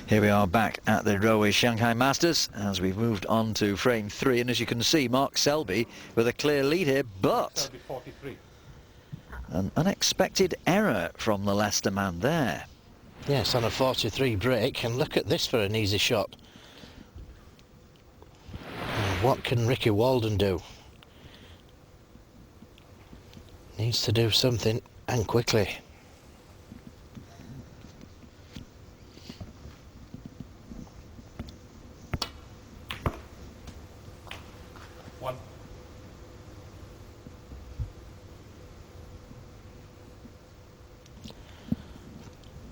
Here we are back at the Railway Shanghai Masters as we've moved on to frame 3, and as you can see, Mark Selby with a clear lead here, but an unexpected error from the Leicester man there. Yes, on a 43 break, and look at this for an easy shot. And what can Ricky Walden do? Needs to do something, and quickly.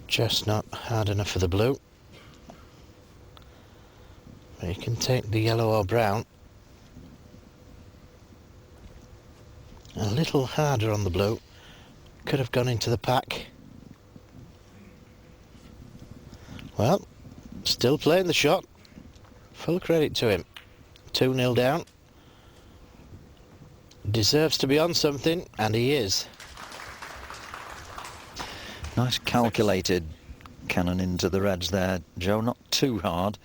Just not hard enough for the blue. But you can take the yellow or brown. A little harder on the blue. Could have gone into the pack. Well, still playing the shot. Full credit to him. 2-0 down. Deserves to be on something, and he is. Nice calculated cannon into the reds there, Joe, not too hard,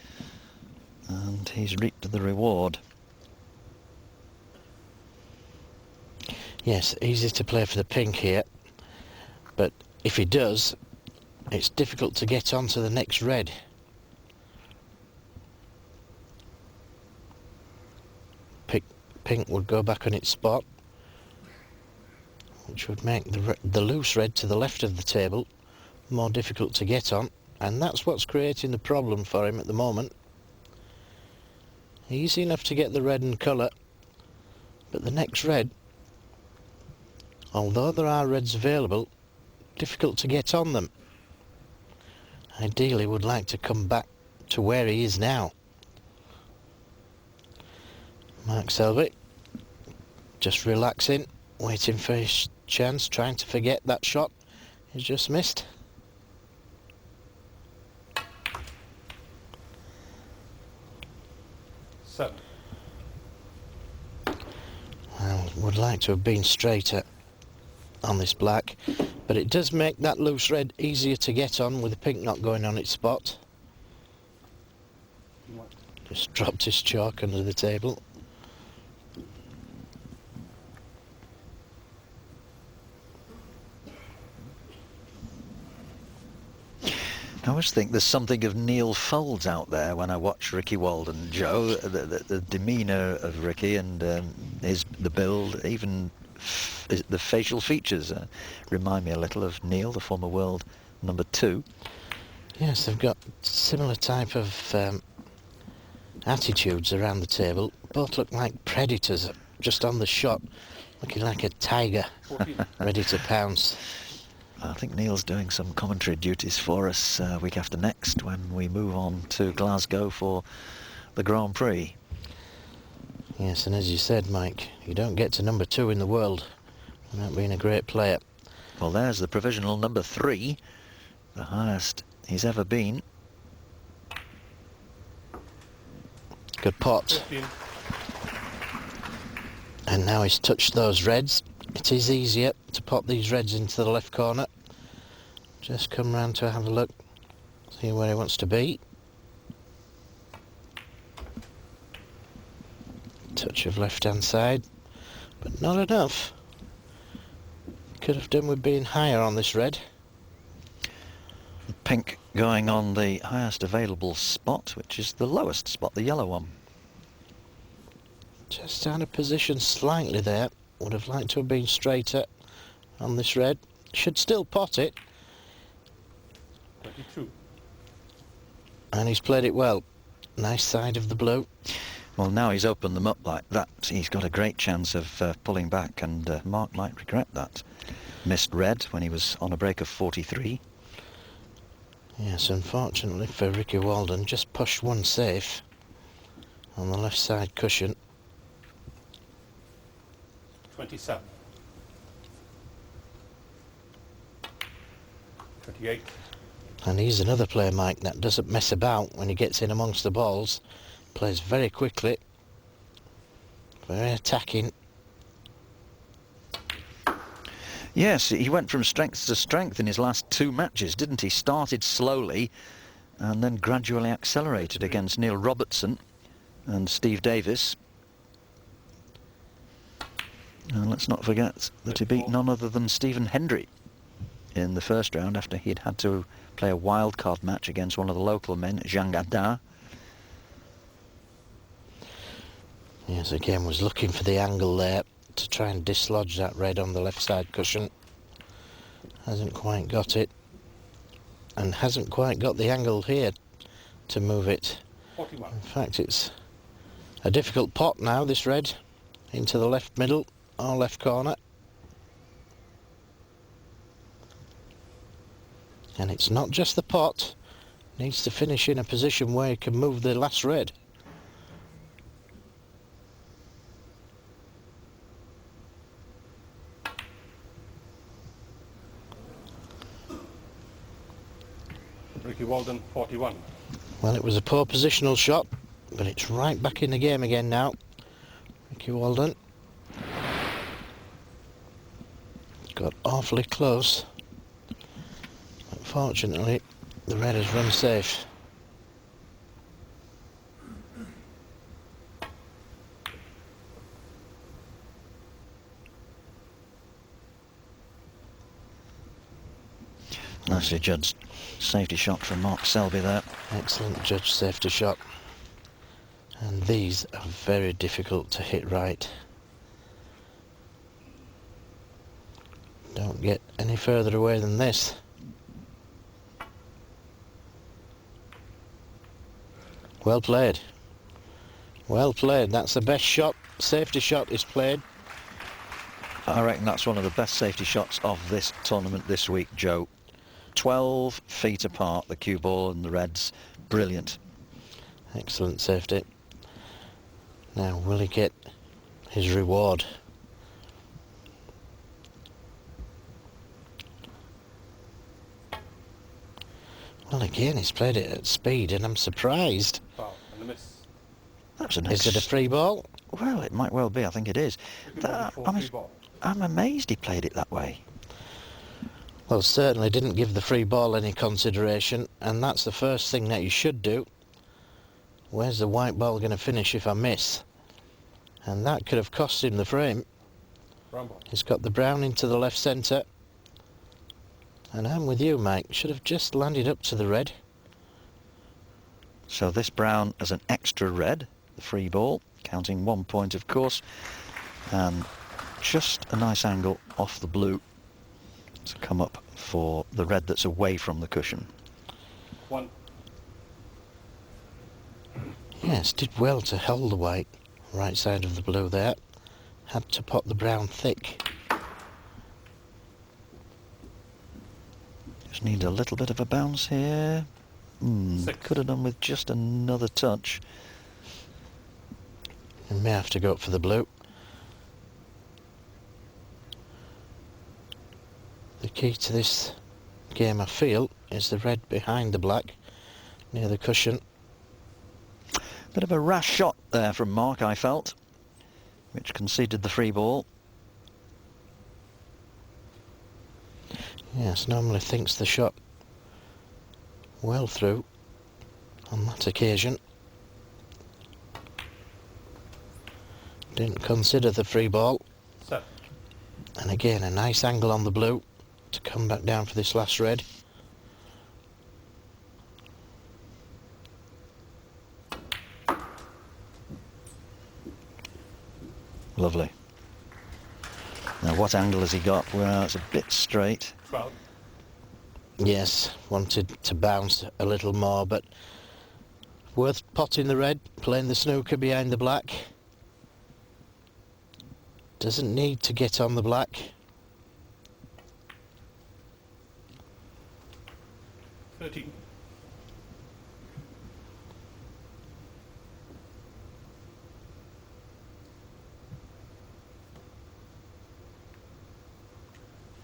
and he's reaped the reward. Yes, easy to play for the pink here, but if he does, it's difficult to get on to the next red. Pink would go back on its spot, which would make the loose red to the left of the table more difficult to get on, and that's what's creating the problem for him at the moment. Easy enough to get the red in colour, but the next red, although there are reds available, difficult to get on them. Ideally would like to come back to where he is now. Mark Selby just relaxing, waiting for his chance, trying to forget that shot he's just missed. So, Well, would like to have been straighter on this black, but it does make that loose red easier to get on with the pink not going on its spot. Just dropped his chalk under the table. I always think there's something of Neil Foulds out there when I watch Ricky Walden, Joe. The demeanour of Ricky and the build, even the facial features remind me a little of Neil, the former world number 2. Yes, they've got similar type of attitudes around the table. Both look like predators just on the shot, looking like a tiger ready to pounce. I think Neil's doing some commentary duties for us week after next when we move on to Glasgow for the Grand Prix. Yes, and as you said, Mike, you don't get to number 2 in the world without being a great player. Well, there's the provisional number 3, the highest he's ever been. Good pot. 15. And now he's touched those reds. It is easier to pop these reds into the left corner. Just come round to have a look, see where he wants to be. Touch of left-hand side, but not enough. Could have done with being higher on this red. Pink going on the highest available spot, which is the lowest spot, the yellow one. Just out of position slightly there. Would have liked to have been straighter on this red. Should still pot it. 22. And he's played it well. Nice side of the blue. Well, now he's opened them up like that, he's got a great chance of pulling back, and Mark might regret that. Missed red when he was on a break of 43. Yes, unfortunately for Ricky Walden, just pushed one safe on the left side cushion. 27. 28. And he's another player, Mike, that doesn't mess about when he gets in amongst the balls. Plays very quickly, very attacking. Yes, he went from strength to strength in his last 2 matches, didn't he? Started slowly and then gradually accelerated against Neil Robertson and Steve Davis. And let's not forget that he beat none other than Stephen Hendry in the first round after he'd had to play a wildcard match against one of the local men, Zhang Ada. Yes, again was looking for the angle there to try and dislodge that red on the left side cushion. Hasn't quite got it, and hasn't quite got the angle here to move it. 41. In fact, it's a difficult pot now, this red, into the left middle or left corner. And it's not just the pot, needs to finish in a position where he can move the last red. Ricky Walden, 41. Well, it was a poor positional shot, but it's right back in the game again now. Ricky Walden got awfully close. Unfortunately, the red has run safe. Nicely judged safety shot from Mark Selby there. Excellent judge safety shot. And these are very difficult to hit right. Don't get any further away than this. Well played. Well played. That's the best shot, safety shot is played. I reckon that's one of the best safety shots of this tournament this week, Joe. 12 feet apart, the cue ball and the reds. Brilliant. Excellent safety. Now, will he get his reward? Well, again, he's played it at speed, and I'm surprised. Foul and a miss. That's an Is it a free ball? Well, it might well be. I think it is. Ricky Walden, free ball. I'm amazed he played it that way. Well, certainly didn't give the free ball any consideration, and that's the first thing that you should do. Where's the white ball going to finish if I miss? And that could have cost him the frame. Brown ball. He's got the brown into the left centre. And I'm with you, Mike. Should have just landed up to the red. So this brown as an extra red, the free ball, counting 1 point, of course, and just a nice angle off the blue to come up for the red that's away from the cushion. 1. Yes, did well to hold the white right side of the blue there. Had to pot the brown thick. Just needs a little bit of a bounce here. 6. Could have done with just another touch. You may have to go up for the blue. The key to this game, I feel, is the red behind the black, near the cushion. Bit of a rash shot there from Mark, I felt, which conceded the free ball. Yes, normally thinks the shot well through on that occasion. Didn't consider the free ball. 7. And again, a nice angle on the blue to come back down for this last red. Lovely. Now what angle has he got? Well, it's a bit straight. 12. Yes, wanted to bounce a little more, but worth potting the red, playing the snooker behind the black. Doesn't need to get on the black. Thirteen.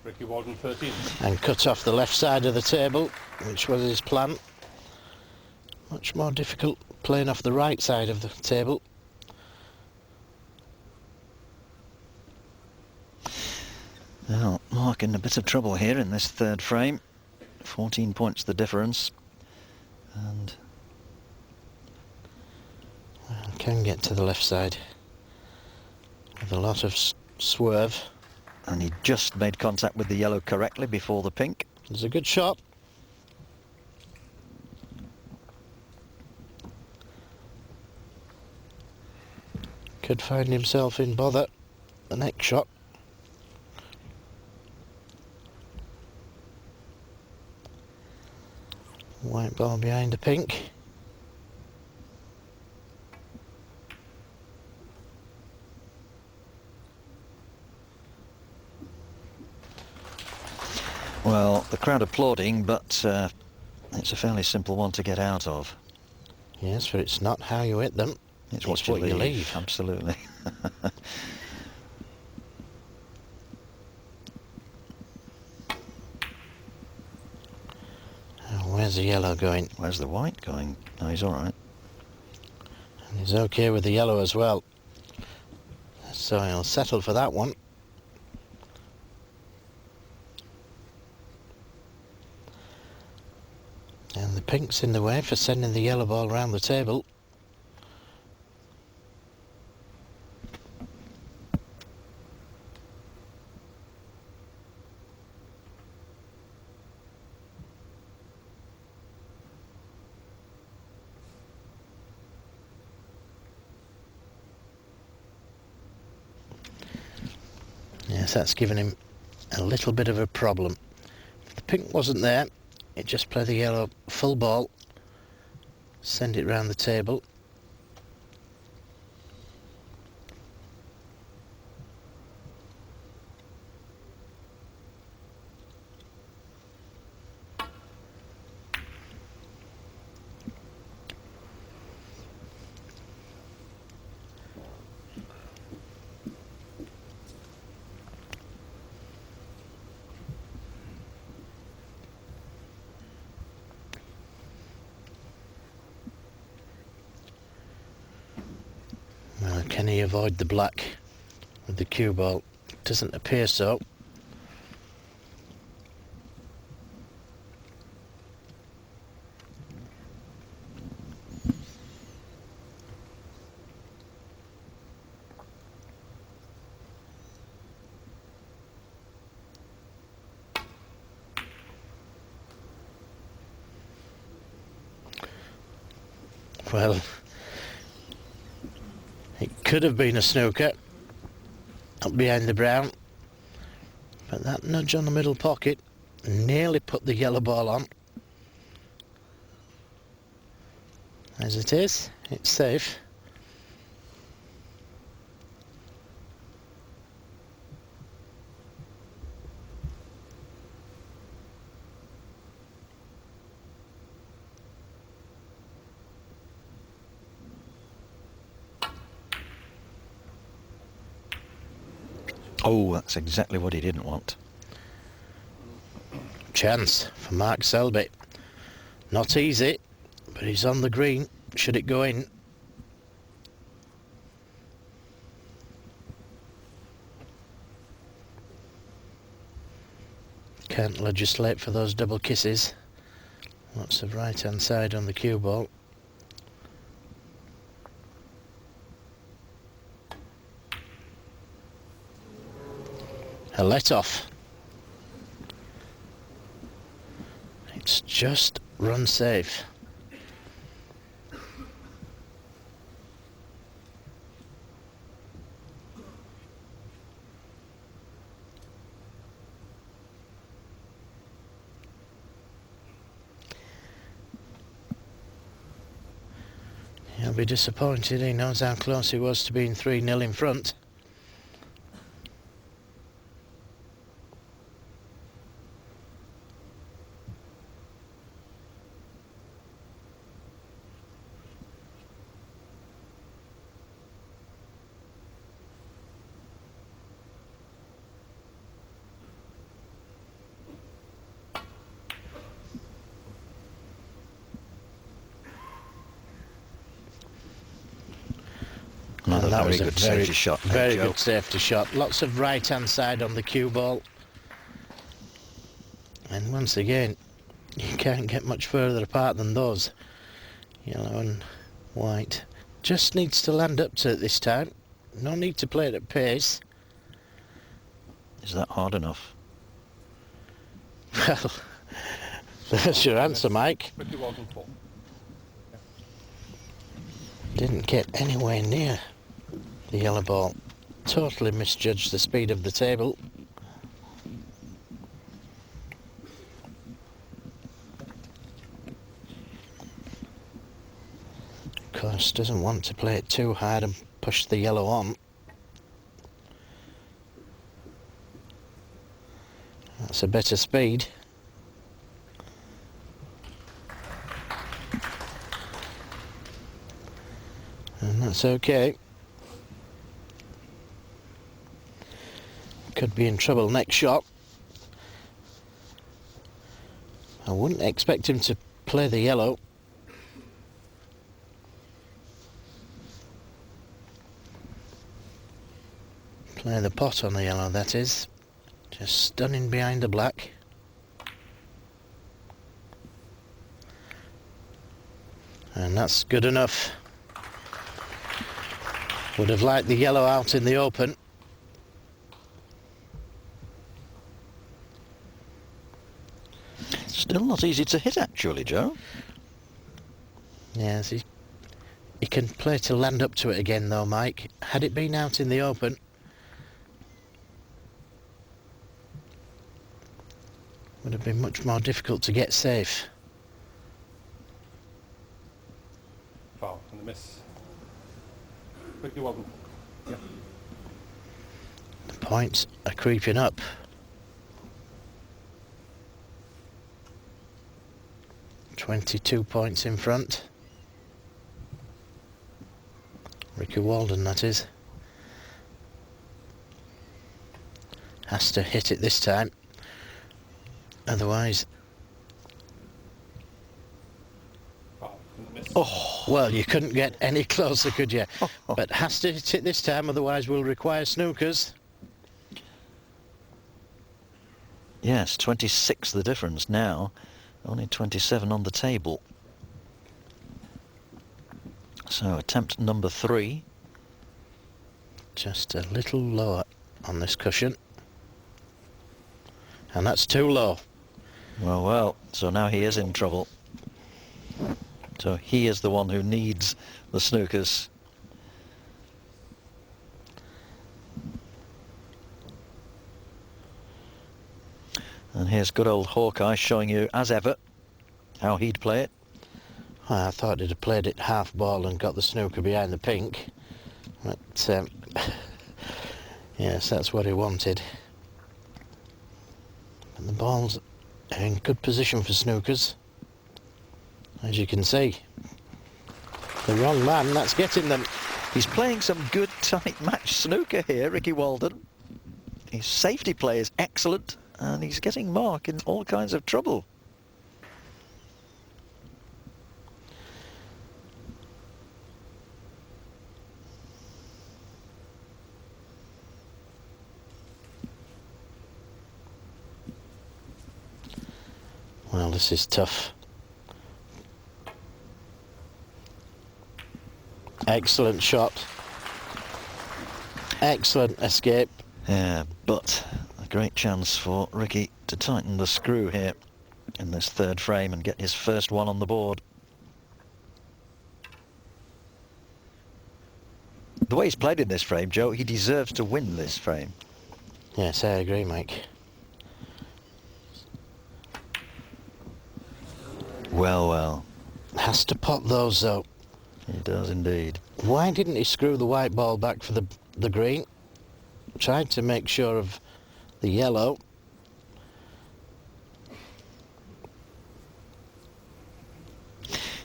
Ricky Walden, 13. And cut off the left side of the table, which was his plan. Much more difficult playing off the right side of the table. Well, Mark in a bit of trouble here in this third frame. 14 points the difference. And Can get to the left side with a lot of swerve. he just made contact with the yellow correctly before the pink. There's a good shot. Could find himself in bother the next shot. White ball behind the pink. Well, the crowd applauding, but it's a fairly simple one to get out of. Yes, but it's not how you hit them. It's what you leave. leave. Absolutely. Where's the yellow going? Where's the white going? No, he's all right. And he's okay with the yellow as well. So he'll settle for that one. And the pink's in the way for sending the yellow ball round the table. Yes, that's given him a little bit of a problem. If the pink wasn't there, he'd just play the yellow full ball, send it round the table. Can he avoid the black with the cue ball? Doesn't appear so. Well, it could have been a snooker up behind the brown, but that nudge on the middle pocket nearly put the yellow ball on. As it is, it's safe. Oh, that's exactly what he didn't want. Chance for Mark Selby. Not easy, but he's on the green, should it go in. Can't legislate for those double kisses. Lots of right hand side on the cue ball. A let off. It's just run safe. He'll be disappointed. He knows how close he was to being 3-0 in front. Another that very was a good safety shot there, very Joe. good safety shot. Lots of right hand side on the cue ball. And once again, you can't get much further apart than those. Yellow and white. Just needs to land up to it this time. No need to play it at pace. Is that hard enough? Well, there's your answer, Mike. Ricky Walden 4. Didn't get anywhere near the yellow ball. Totally misjudged the speed of the table. Of course, doesn't want to play it too hard and push the yellow on. That's a better speed. And that's okay. Could be in trouble next shot. I wouldn't expect him to play the yellow. Play the pot on the yellow, that is. Just stunning behind the black. And that's good enough. Would have liked the yellow out in the open. Still not easy to hit, actually, Joe. Yes, he can play to land up to it again, though, Mike. Had it been out in the open, would have been much more difficult to get safe. Foul and a miss. Ricky Walden. Yeah. The points are creeping up. .22 points in front. Ricky Walden, that is. Has to hit it this time. Otherwise... Foul and a miss. Oh, well, you couldn't get any closer, could you? But has to hit it this time, otherwise we'll require snookers. Yes, 26 the difference now. Only 27 on the table. So attempt number 3. Just a little lower on this cushion. And that's too low. Well, well, so now he is in trouble. So he is the one who needs the snookers. And here's good old Hawkeye showing you, as ever, how he'd play it. I thought he'd have played it half ball and got the snooker behind the pink. But, yes, that's what he wanted. And the balls are in good position for snookers. As you can see. The wrong man, that's getting them. He's playing some good tight match snooker here, Ricky Walden. His safety play is excellent, and he's getting Mark in all kinds of trouble. Well, this is tough. Excellent shot. Excellent escape. Yeah, but a great chance for Ricky to tighten the screw here in this third frame and get his first one on the board. The way he's played in this frame, Joe, he deserves to win this frame. Yes, I agree, Mike. Well, well. Has to pot those, though. He does indeed. Why didn't he screw the white ball back for the green? Tried to make sure of the yellow.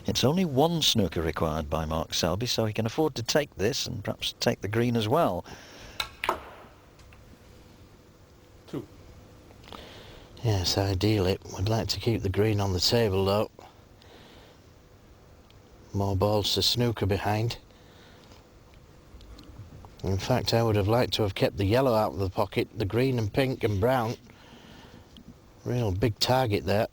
It's only one snooker required by Mark Selby, so he can afford to take this and perhaps take the green as well. 2. Yes, ideally. We'd like to keep the green on the table, though. More balls to snooker behind. In fact, I would have liked to have kept the yellow out of the pocket, the green and pink and brown. Real big target there.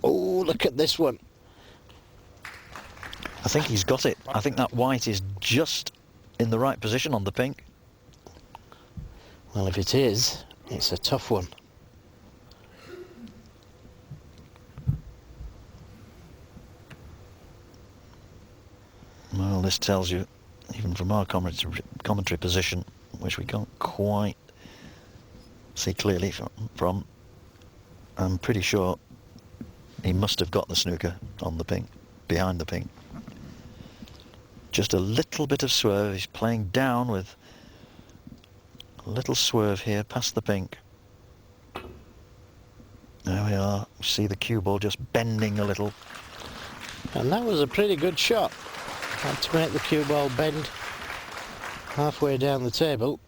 Oh, look at this one. I think he's got it. I think that white is just in the right position on the pink. Well, if it is, it's a tough one. Well, this tells you, even from our commentary position, which we can't quite see clearly from, I'm pretty sure he must have got the snooker on the pink, behind the pink. Just a little bit of swerve. He's playing down with a little swerve here past the pink. There we are. See the cue ball just bending a little. And that was a pretty good shot. Had to make the cue ball bend halfway down the table.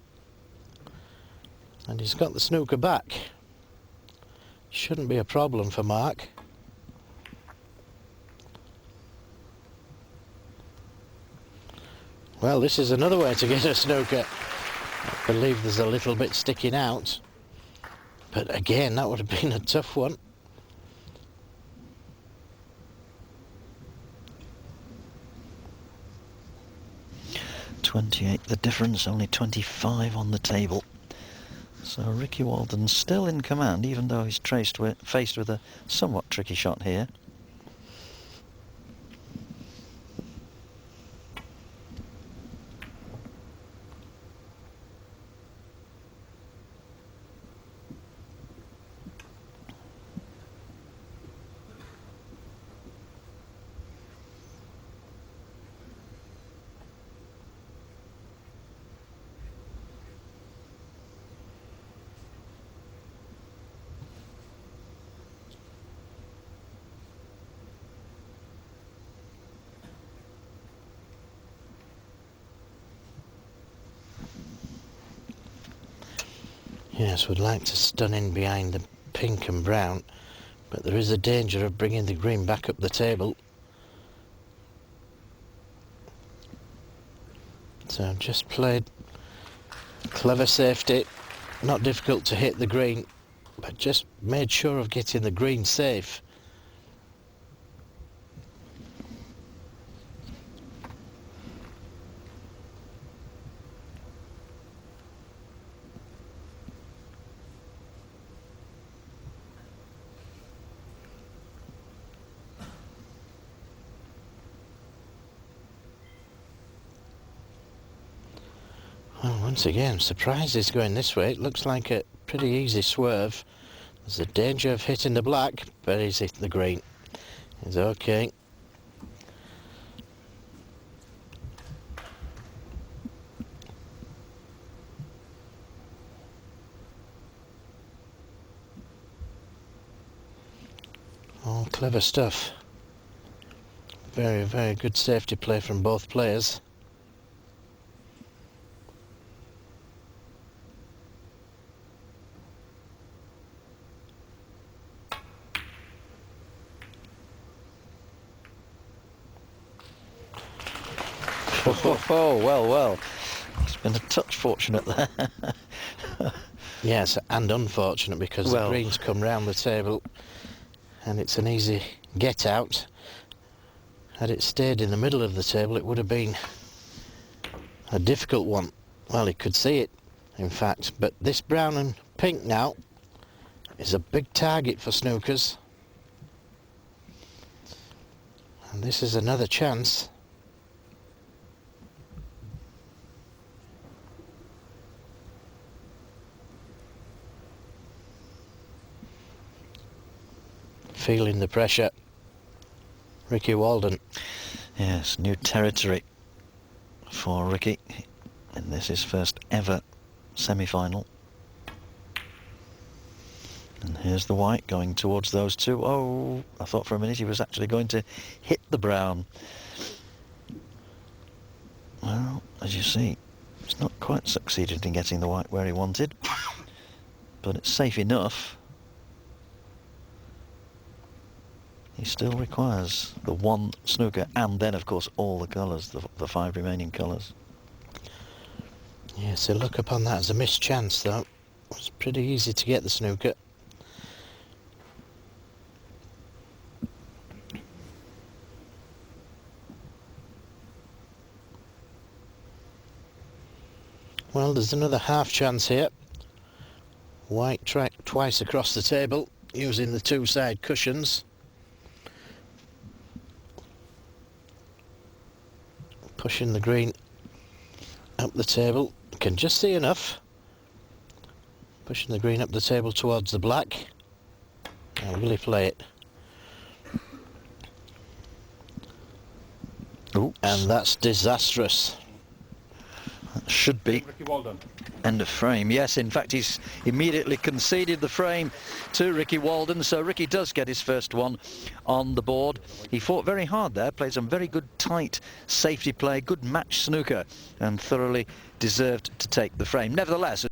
And he's got the snooker back. Shouldn't be a problem for Mark. Well, this is another way to get a snooker. I believe there's a little bit sticking out. But again, that would have been a tough one. .28 the difference, only 25 on the table. So Ricky Walden's still in command, even though he's faced with a somewhat tricky shot here. Yes, we'd like to stun in behind the pink and brown, but there is a danger of bringing the green back up the table. So I've just played clever safety, not difficult to hit the green, but just made sure of getting the green safe. Well, once again, surprised it's going this way. It looks like a pretty easy swerve. There's a danger of hitting the black, but he's hit the green. It's okay. All clever stuff. Very, very good safety play from both players. Oh, well. It's been a touch fortunate there. Yes, and unfortunate because the greens come round the table and it's an easy get out. Had it stayed in the middle of the table, it would have been a difficult one. Well, he could see it, in fact, but this brown and pink now is a big target for snookers. And this is another chance. Feeling the pressure, Ricky Walden. Yes, new territory for Ricky, and this is his first ever semi-final. And here's the white going towards those two. Oh, I thought for a minute he was actually going to hit the brown. Well, as you see, he's not quite succeeded in getting the white where he wanted, but it's safe enough. He still requires the one snooker and then, of course, all the colours, the 5 remaining colours. Yes, so look upon that as a missed chance, though. It was pretty easy to get the snooker. Well, there's another half chance here. White track twice across the table using the two side cushions. Pushing the green up the table. Can just see enough. Pushing the green up the table towards the black. Now will he play it? Oops. And that's disastrous. Should be Ricky Walden. end of frame. Yes, in fact, he's immediately conceded the frame to Ricky Walden, so Ricky does get his first one on the board. He fought very hard there, played some very good tight safety play, good match snooker, and thoroughly deserved to take the frame. Nevertheless,